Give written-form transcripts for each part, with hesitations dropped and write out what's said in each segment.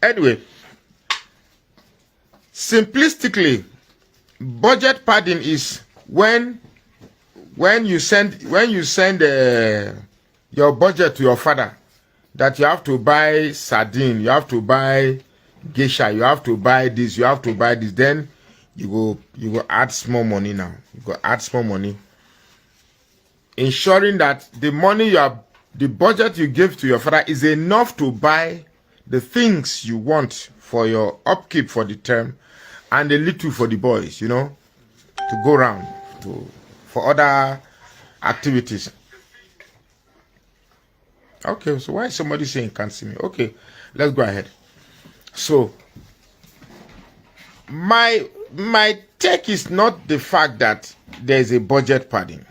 Anyway, simplistically, budget padding is when you send your budget to your father that you have to buy sardine, you have to buy geisha, you have to buy this, you have to buy this. Then you go add small money now. You go add small money, ensuring that the budget you give to your father is enough to buy the things you want for your upkeep for the term, and a little for the boys, you know, to go around for other activities. Okay, so why is somebody saying can't see me? Okay, let's go ahead. So my take is not the fact that there's a budget padding.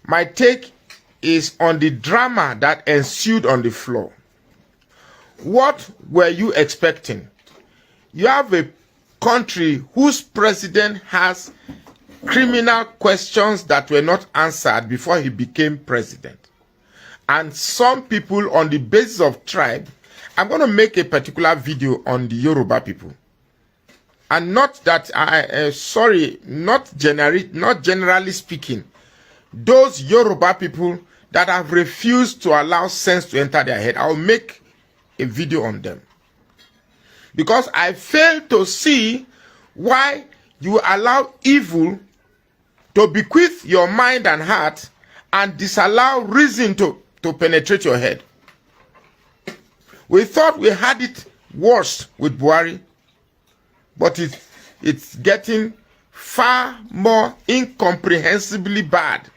My take is on the drama that ensued on the floor. What were you expecting? You have a country whose president has criminal questions that were not answered before he became president. And some people, on the basis of tribe, I'm going to make a particular video on the Yoruba people. And not that, not generally speaking, those Yoruba people that have refused to allow sense to enter their head, I'll make a video on them. Because I fail to see why you allow evil to bequeath your mind and heart and disallow reason to penetrate your head. We thought we had it worse with Buhari, but it's getting far more incomprehensibly bad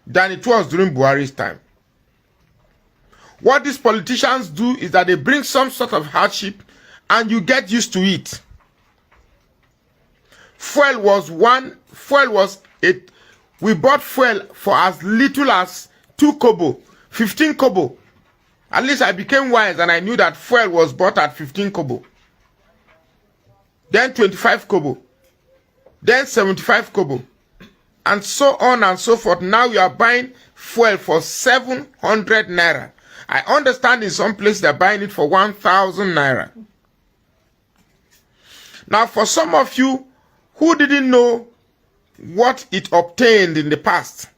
than it was during Buhari's time. What these politicians do is that they bring some sort of hardship and you get used to it. Fuel was we bought fuel for as little as 2 kobo, 15 kobo. At least I became wise and I knew that fuel was bought at 15 kobo. Then 25 kobo. Then 75 kobo. And so on and so forth. Now you are buying fuel for 700 naira. I understand in some places they're buying it for 1,000 naira. Now, for some of you who didn't know what it obtained in the past,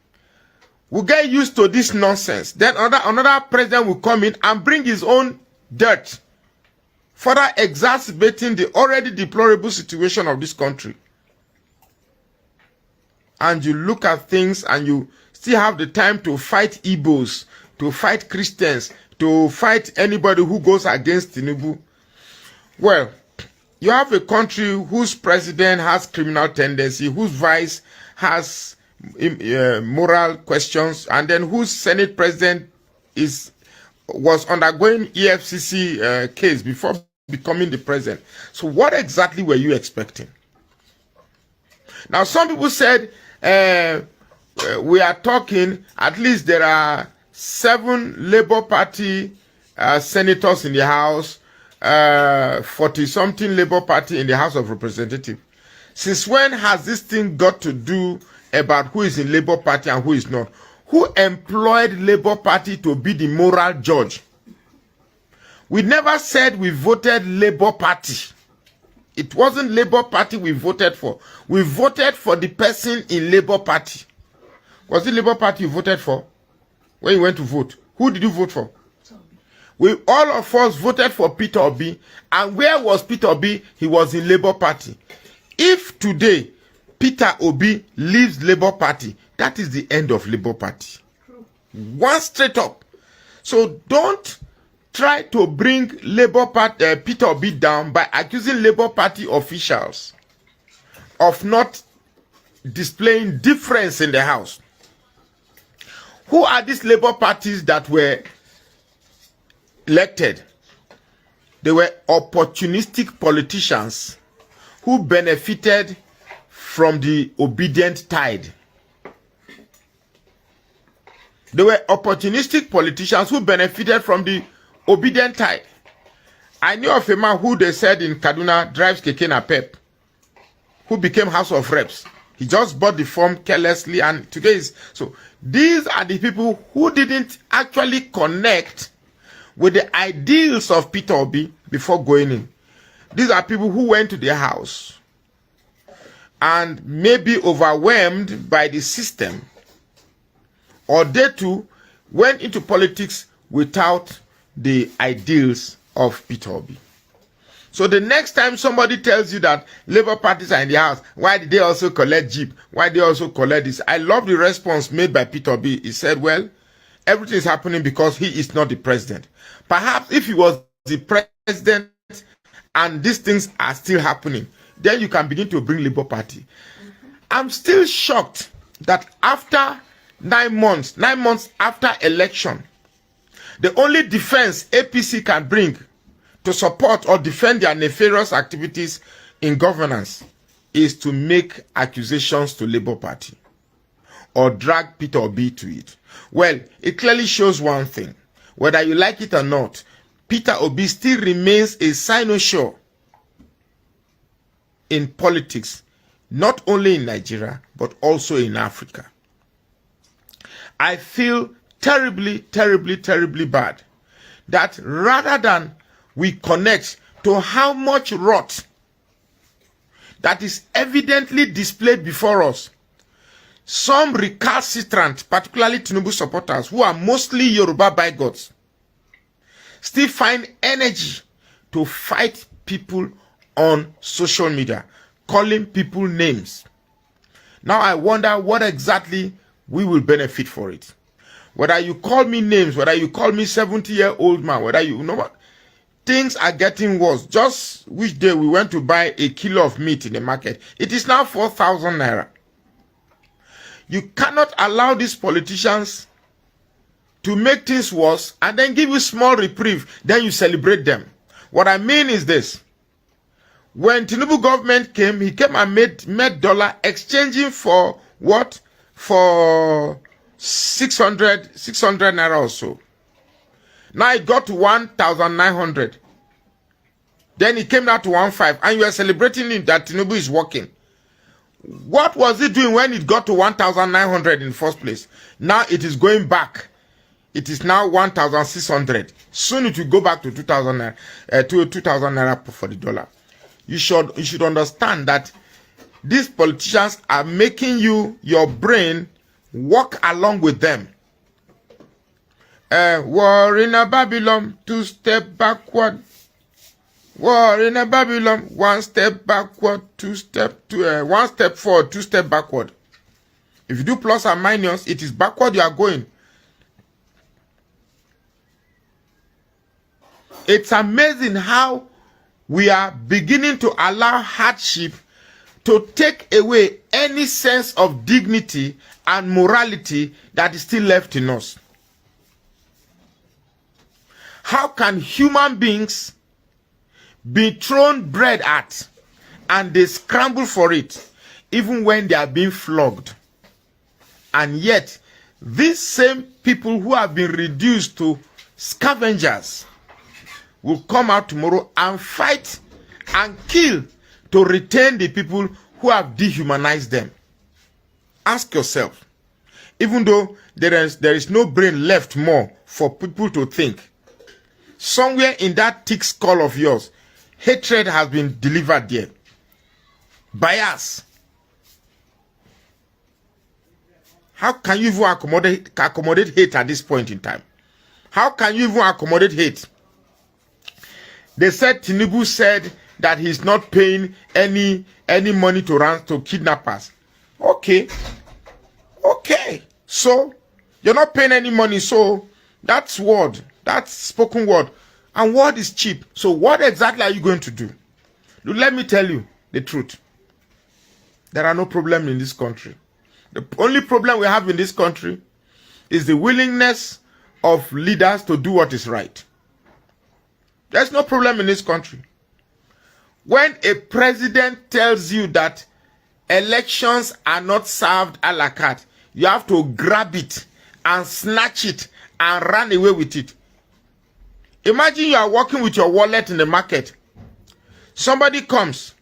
will get used to this nonsense. Then another president will come in and bring his own dirt, further exacerbating the already deplorable situation of this country. And you look at things and you still have the time to fight Igbos, to fight Christians, to fight anybody who goes against Tinubu. Well, you have a country whose president has criminal tendency, whose vice has moral questions, and then whose Senate president was undergoing EFCC case before becoming the president. So what exactly were you expecting? Now, some people said, we are talking, at least there are 7 Labour Party senators in the House, 40-something Labour Party in the House of Representatives. Since when has this thing got to do about who is in Labour Party and who is not? Who employed Labour Party to be the moral judge? We never said we voted Labour Party. It wasn't Labour Party we voted for. We voted for the person in Labour Party. Was it Labour Party you voted for when you went to vote? Who did you vote for? All of us voted for Peter Obi. And where was Peter Obi? He was in Labour Party. If today Peter Obi leaves Labour Party, that is the end of Labour Party. One straight up. So don't try to bring Labour Party, Peter Obi down by accusing Labour Party officials of not displaying difference in the House. Who are these Labour parties that were elected? They were opportunistic politicians who benefited from the obedient tide. They were opportunistic politicians who benefited from the obedient tide. I knew of a man who they said in Kaduna drives Keke Napep, who became House of Reps. He just bought the form carelessly, and today is so. These are the people who didn't actually connect with the ideals of Peter Obi before going in. These are people who went to their house and maybe overwhelmed by the system, or they too went into politics without the ideals of Peter Obi. So the next time somebody tells you that Labour parties are in the house, why did they also collect Jeep? Why did they also collect this? I love the response made by Peter Obi. He said, well, everything is happening because he is not the president. Perhaps if he was the president and these things are still happening, then you can begin to bring Labour Party. I'm still shocked that after 9 months after election, the only defense APC can bring to support or defend their nefarious activities in governance is to make accusations to Labour Party or drag Peter Obi to it. Well, it clearly shows one thing. Whether you like it or not, Peter Obi still remains a cynosure in politics, not only in Nigeria, but also in Africa. I feel terribly, terribly, terribly bad that rather than we connect to how much rot that is evidently displayed before us, some recalcitrant, particularly Tinubu supporters, who are mostly Yoruba bigots, still find energy to fight people on social media, calling people names. Now I wonder what exactly we will benefit for it. Whether you call me names, whether you call me 70-year-old man, whether you know what, things are getting worse. Just which day we went to buy a kilo of meat in the market, it is now 4,000 naira. You cannot allow these politicians to make things worse and then give you small reprieve, then you celebrate them. What I mean is this. When Tinubu government came, he came and made dollar exchanging for what? For 600 naira or so. Now it got to 1,900. Then it came down to 1,500, and you are celebrating it that Tinubu is working. What was it doing when it got to 1,900 in the first place? Now it is going back. It is now 1,600. Soon it will go back to 2,000 naira for the dollar. You should understand that these politicians are making your brain walk along with them. War in a Babylon, 2 steps backward. War in a Babylon, 1 step backward, 1 step forward, 2 steps backward. If you do plus and minus, it is backward you are going. It's amazing how we are beginning to allow hardship to take away any sense of dignity and morality that is still left in us. How can human beings be thrown bread at and they scramble for it even when they are being flogged? And yet, these same people who have been reduced to scavengers will come out tomorrow and fight and kill to retain the people who have dehumanized them. Ask yourself, even though there is no brain left more for people to think, somewhere in that thick skull of yours, hatred has been delivered there. Bias. How can you even accommodate hate at this point in time? How can you even accommodate hate? They said Tinubu said that he's not paying any money to kidnappers. Okay. So you're not paying any money. So that's word. That's spoken word. And word is cheap. So what exactly are you going to do? Let me tell you the truth. There are no problems in this country. The only problem we have in this country is the willingness of leaders to do what is right. There's no problem in this country. When a president tells you that elections are not served a la carte, you have to grab it and snatch it and run away with it. Imagine you are walking with your wallet in the market. Somebody comes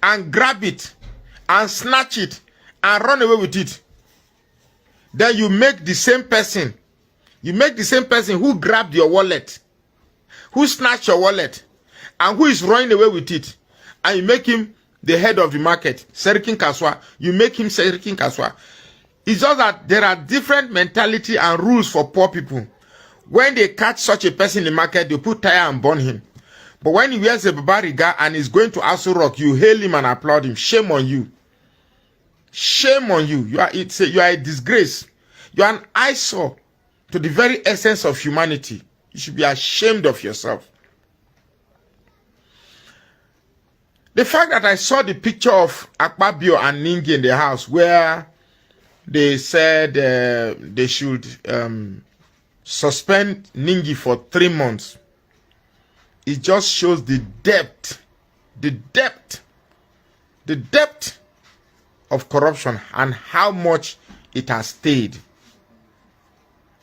and grab it and snatch it and run away with it. Then you make the same person who grabbed your wallet who snatched your wallet, and who is running away with it, and you make him the head of the market, Serikin Kaswa, you make him Serikin Kaswa. It's just that there are different mentality and rules for poor people. When they catch such a person in the market, they put tire and burn him. But when he wears a babariga and is going to Aso Rock, you hail him and applaud him. Shame on you. Shame on you. You are a disgrace. You are an eyesore to the very essence of humanity. You should be ashamed of yourself. The fact that I saw the picture of Akpabio and Ningi in the house where they said they should suspend Ningi for 3 months, it just shows the depth of corruption and how much it has stayed.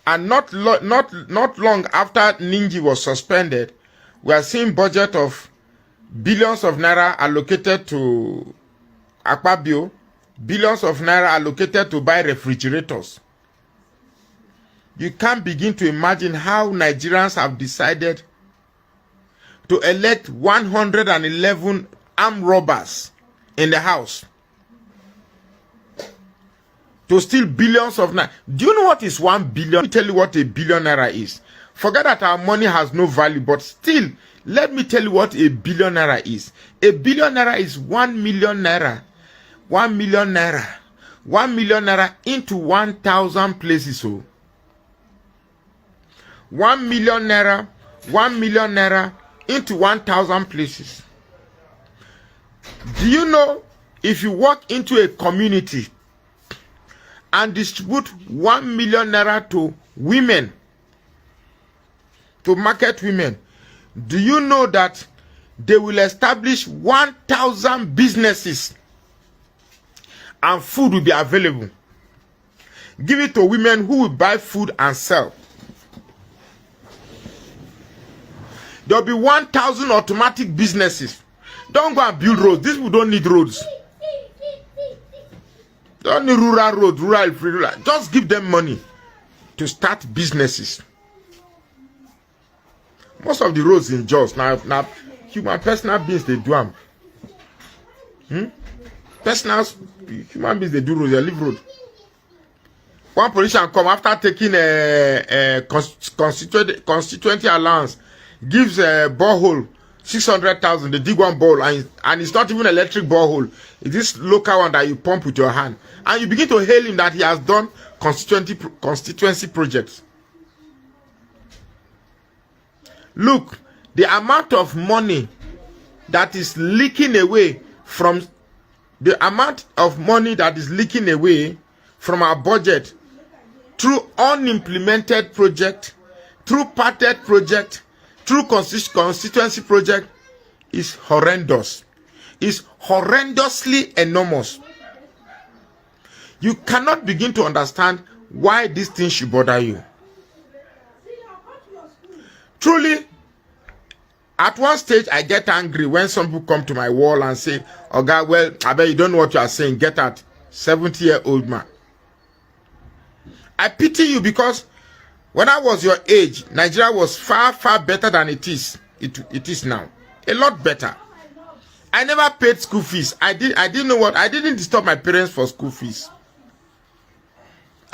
And not long after Ningi was suspended, we are seeing budget of billions of naira allocated to Akpabio, billions of naira allocated to buy refrigerators. You can't begin to imagine how Nigerians have decided to elect 111 armed robbers in the house to steal billions of naira. Do you know what is 1 billion? Let me tell you what a billion naira is. Forget that our money has no value, but still, let me tell you what a billion naira is. A billion naira is 1 million naira. 1 million naira. 1 million naira into 1,000 places. So 1 million naira. 1 million naira into 1,000 places. Do you know if you walk into a community and distribute 1 million naira to women, to market women, do you know that they will establish 1,000 businesses and food will be available? Give it to women who will buy food and sell. There will be 1,000 automatic businesses. Don't go and build roads. These people don't need roads. Don't need rural roads, rural. Just give them money to start businesses. Most of the roads in Jos now human personal beings they do them. Personal human beings they do roads, they leave road. One politician come after taking a constituency allowance, gives a borehole 600,000. They dig one borehole and it's not even electric borehole. It's this local one that you pump with your hand, and you begin to hail him that he has done constituency projects. Look, the amount of money that is leaking away from our budget through unimplemented project, through parted project, through constituency project is horrendous. Is horrendously enormous. You cannot begin to understand why these things should bother you. Truly, at one stage, I get angry when some people come to my wall and say, "Oh God, well, I bet you don't know what you are saying. Get that 70-year-old man." I pity you because when I was your age, Nigeria was far, far better than it is. It is now. A lot better. I never paid school fees. I didn't know what. I didn't disturb my parents for school fees.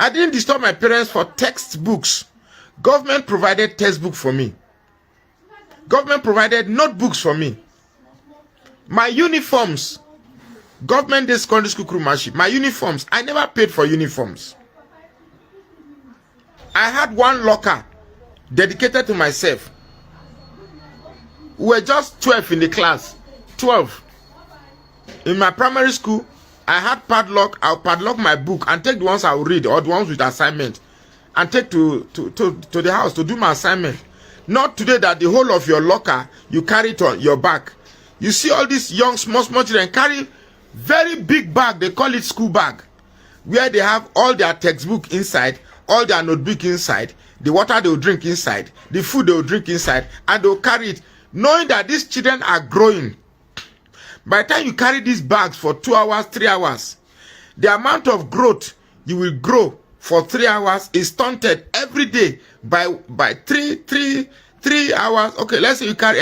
I didn't disturb my parents for textbooks. Government provided textbook for me. Government provided notebooks for me. My uniforms, government day secondary school crewmanship, my uniforms, I never paid for uniforms. I had one locker dedicated to myself. We were just 12 in the class. 12. In my primary school, I had padlock. I'll padlock my book and take the ones I'll read or the ones with assignment and take to the house to do my assignment. Not today that the whole of your locker, you carry it on your back. You see all these young, small children carry very big bag. They call it school bag, where they have all their textbook inside, all their notebook inside, the water they will drink inside, the food they will drink inside, and they will carry it, knowing that these children are growing. By the time you carry these bags for 2 hours, 3 hours, the amount of growth you will grow for 3 hours is stunted every day by 3 3 hours. Okay, let's say you carry